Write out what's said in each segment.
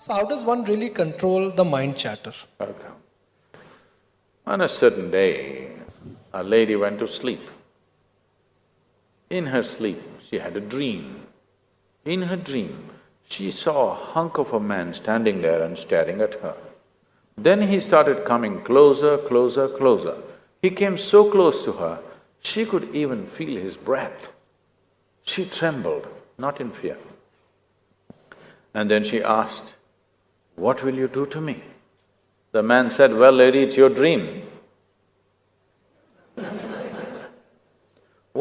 So how does one really control the mind chatter? Okay. On a certain day, a lady went to sleep. In her sleep, she had a dream. In her dream, she saw a hunk of a man standing there and staring at her. Then he started coming closer, closer, closer. He came so close to her, she could even feel his breath. She trembled, not in fear. And then she asked, "What will you do to me?" The man said, "Well, lady, it's your dream."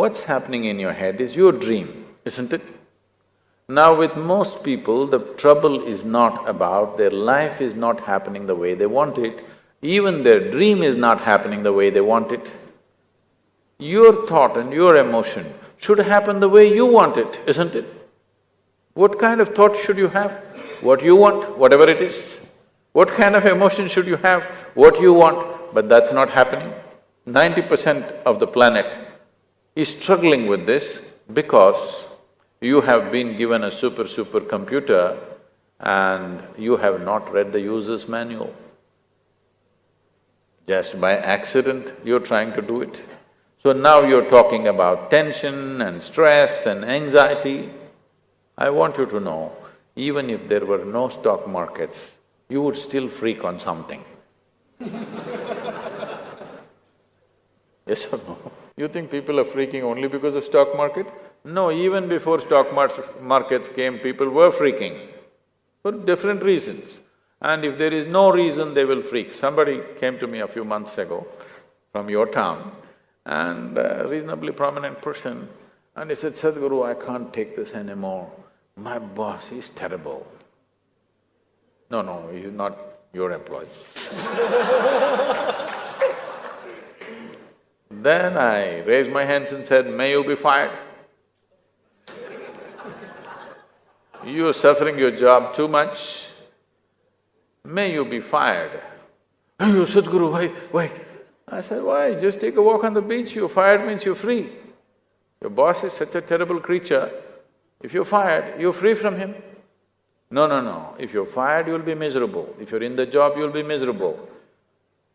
What's happening in your head is your dream, isn't it? Now with most people, the trouble is not about their life is not happening the way they want it, even their dream is not happening the way they want it. Your thought and your emotion should happen the way you want it, isn't it? What kind of thought should you have? What you want, whatever it is. What kind of emotion should you have? What you want, but that's not happening. 90% of the planet is struggling with this because you have been given a super computer and you have not read the user's manual. Just by accident, you're trying to do it. So now you're talking about tension and stress and anxiety. I want you to know, even if there were no stock markets, you would still freak on something. Yes or no? You think people are freaking only because of stock market? No, even before stock markets came, people were freaking for different reasons. And if there is no reason, they will freak. Somebody came to me a few months ago from your town and a reasonably prominent person, and he said, "Sathguru, I can't take this anymore. My boss, he's terrible." No, he's not your employee. Then I raised my hands and said, "May you be fired. You're suffering your job too much. May you be fired." "Oh, Sadhguru, why? I said, "Why? Just take a walk on the beach, you're fired means you're free. Your boss is such a terrible creature. If you're fired, you're free from him." No. If you're fired, you'll be miserable. If you're in the job, you'll be miserable.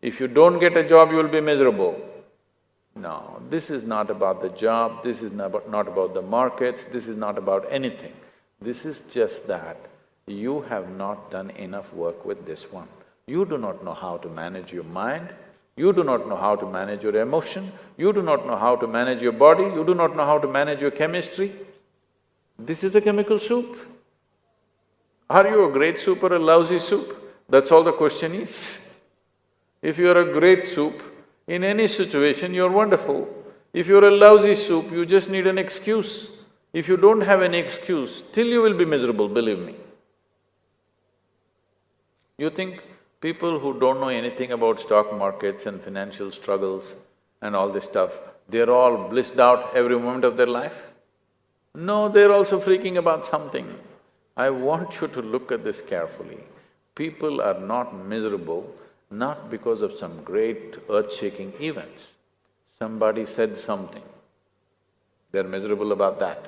If you don't get a job, you'll be miserable. No, this is not about the job, this is not about the markets, this is not about anything. This is just that you have not done enough work with this one. You do not know how to manage your mind, you do not know how to manage your emotion, you do not know how to manage your body, you do not know how to manage your chemistry. This is a chemical soup. Are you a great soup or a lousy soup? That's all the question is. If you're a great soup, in any situation you're wonderful. If you're a lousy soup, you just need an excuse. If you don't have any excuse, still you will be miserable, believe me. You think people who don't know anything about stock markets and financial struggles and all this stuff, they're all blissed out every moment of their life? No, they're also freaking about something. I want you to look at this carefully. People are not miserable not because of some great earth-shaking events. Somebody said something, they're miserable about that.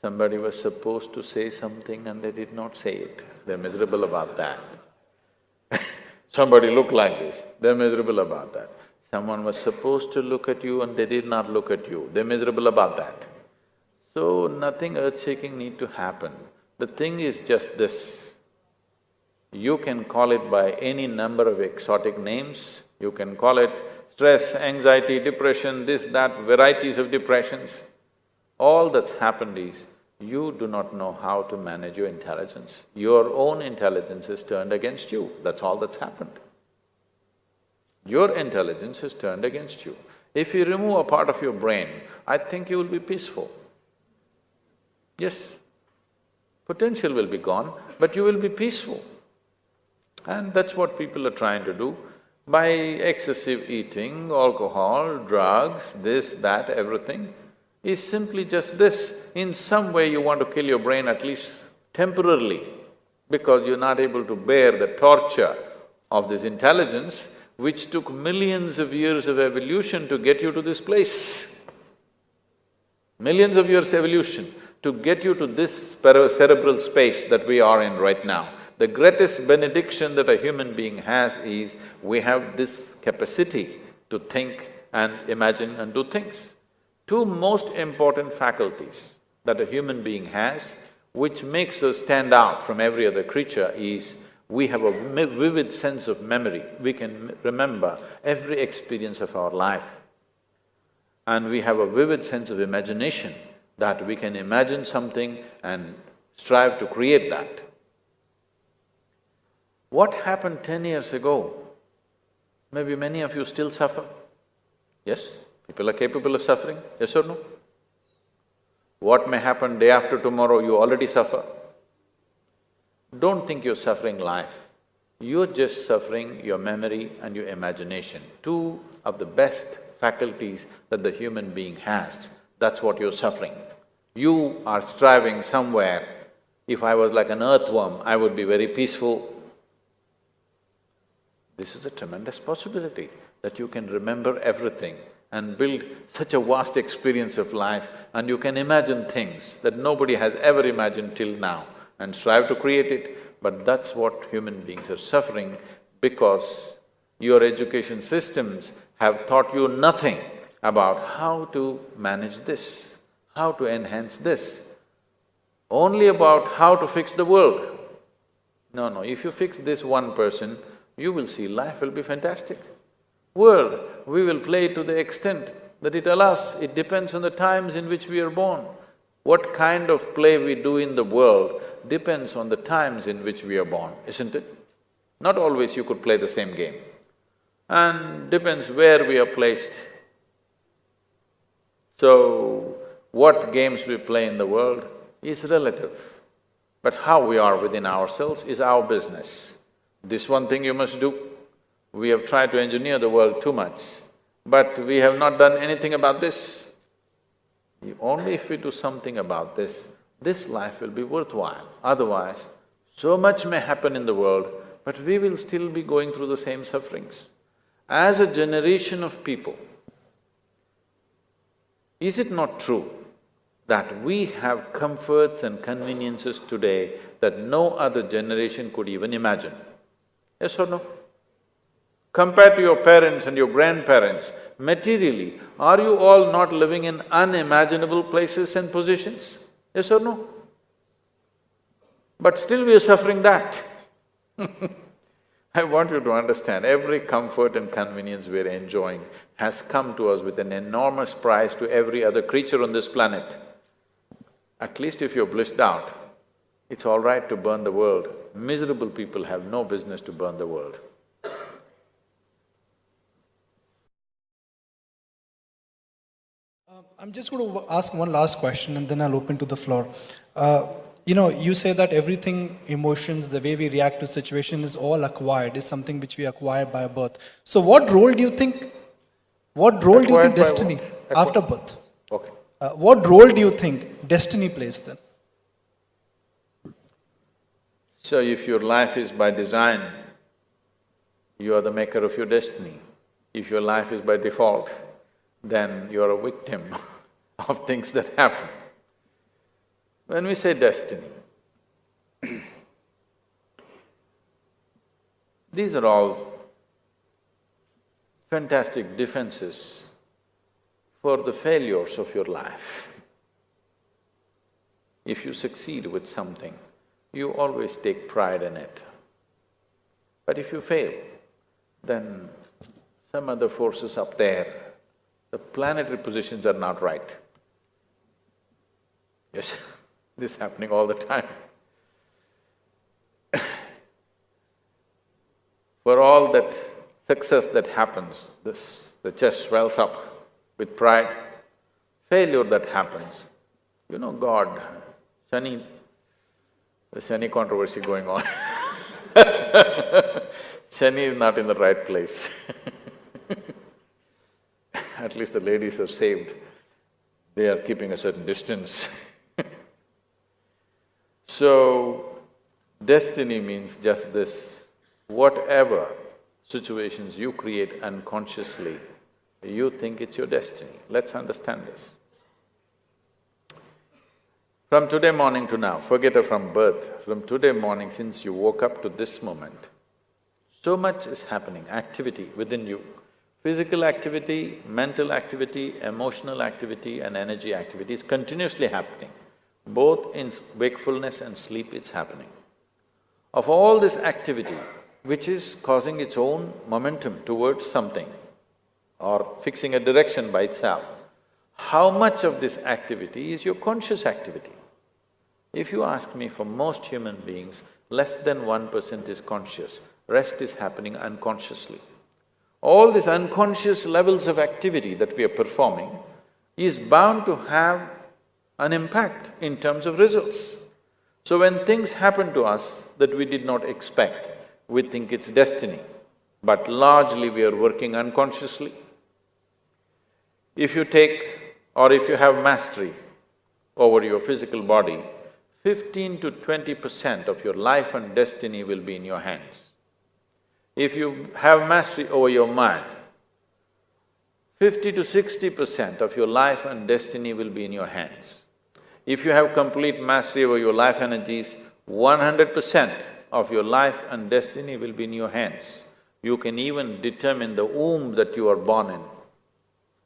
Somebody was supposed to say something and they did not say it, they're miserable about that. Somebody looked like this, they're miserable about that. Someone was supposed to look at you and they did not look at you, they're miserable about that. So nothing earth-shaking need to happen. The thing is just this. You can call it by any number of exotic names, you can call it stress, anxiety, depression, this, that, varieties of depressions. All that's happened is, you do not know how to manage your intelligence. Your own intelligence is turned against you, that's all that's happened. Your intelligence is turned against you. If you remove a part of your brain, I think you will be peaceful. Yes, potential will be gone, but you will be peaceful. And that's what people are trying to do by excessive eating, alcohol, drugs, this, that, everything, is simply just this. In some way you want to kill your brain at least temporarily, because you're not able to bear the torture of this intelligence which took millions of years of evolution to get you to this place. Millions of years evolution to get you to this cerebral space that we are in right now. The greatest benediction that a human being has is, we have this capacity to think and imagine and do things. Two most important faculties that a human being has, which makes us stand out from every other creature, is we have a vivid sense of memory. We can remember every experience of our life. And we have a vivid sense of imagination, that we can imagine something and strive to create that. What happened 10 years ago, maybe many of you still suffer. Yes? People are capable of suffering, yes or no? What may happen day after tomorrow, you already suffer. Don't think you're suffering life. You're just suffering your memory and your imagination, two of the best faculties that the human being has. That's what you're suffering. You are striving somewhere. If I was like an earthworm, I would be very peaceful. This is a tremendous possibility, that you can remember everything and build such a vast experience of life, and you can imagine things that nobody has ever imagined till now and strive to create it. But that's what human beings are suffering, because your education systems have taught you nothing about how to manage this, how to enhance this, only about how to fix the world. No, if you fix this one person, you will see life will be fantastic. World, we will play to the extent that it allows. It depends on the times in which we are born. What kind of play we do in the world depends on the times in which we are born, isn't it? Not always you could play the same game, and depends where we are placed. So, what games we play in the world is relative, but how we are within ourselves is our business. This one thing you must do. We have tried to engineer the world too much, but we have not done anything about this. Only if we do something about this life will be worthwhile. Otherwise, so much may happen in the world, but we will still be going through the same sufferings. As a generation of people, is it not true that we have comforts and conveniences today that no other generation could even imagine? Yes or no? Compared to your parents and your grandparents, materially, are you all not living in unimaginable places and positions? Yes or no? But still we are suffering that. I want you to understand, every comfort and convenience we're enjoying has come to us with an enormous price to every other creature on this planet. At least if you're blissed out, it's all right to burn the world. Miserable people have no business to burn the world. I'm just going to ask one last question and then I'll open to the floor. You say that everything, emotions, the way we react to situation is all acquired, is something which we acquire by birth. So what role do you think destiny, after birth? Okay. What role do you think destiny plays then? So if your life is by design, you are the maker of your destiny. If your life is by default, then you're a victim of things that happen. When we say destiny, these are all fantastic defenses for the failures of your life. If you succeed with something, you always take pride in it. But if you fail, then some other forces up there, the planetary positions are not right. Yes, this is happening all the time. For all that success that happens, the chest swells up with pride. Failure that happens, God, Shani, the Shani controversy going on. Shani is not in the right place. At least the ladies are saved. They are keeping a certain distance. So, destiny means just this: whatever situations you create unconsciously, you think it's your destiny. Let's understand this. From today morning to now, forget from birth, from today morning since you woke up to this moment, so much is happening, activity within you. Physical activity, mental activity, emotional activity and energy activity is continuously happening. Both in wakefulness and sleep it's happening. Of all this activity, which is causing its own momentum towards something or fixing a direction by itself, how much of this activity is your conscious activity? If you ask me, for most human beings, less than 1% is conscious, rest is happening unconsciously. All these unconscious levels of activity that we are performing is bound to have an impact in terms of results. So when things happen to us that we did not expect, we think it's destiny, but largely we are working unconsciously. If you take or if you have mastery over your physical body, 15 to 20% of your life and destiny will be in your hands. If you have mastery over your mind, 50 to 60% of your life and destiny will be in your hands. If you have complete mastery over your life energies, 100% of your life and destiny will be in your hands. You can even determine the womb that you are born in.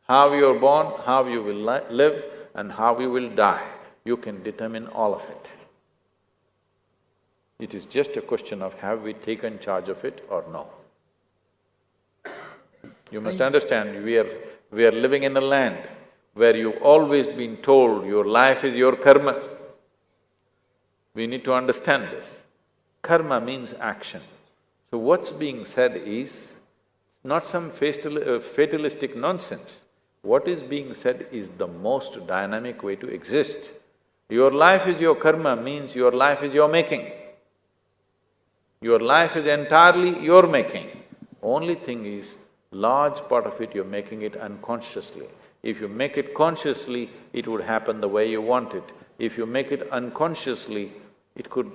How you are born, how you will live and how you will die, you can determine all of it. It is just a question of have we taken charge of it or no. You must understand, we are living in a land where you've always been told your life is your karma. We need to understand this. Karma means action. So what's being said is not some fatalistic nonsense. What is being said is the most dynamic way to exist. Your life is your karma means your life is your making. Your life is entirely your making. Only thing is, large part of it you're making it unconsciously. If you make it consciously, it would happen the way you want it. If you make it unconsciously, it could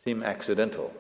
seem accidental.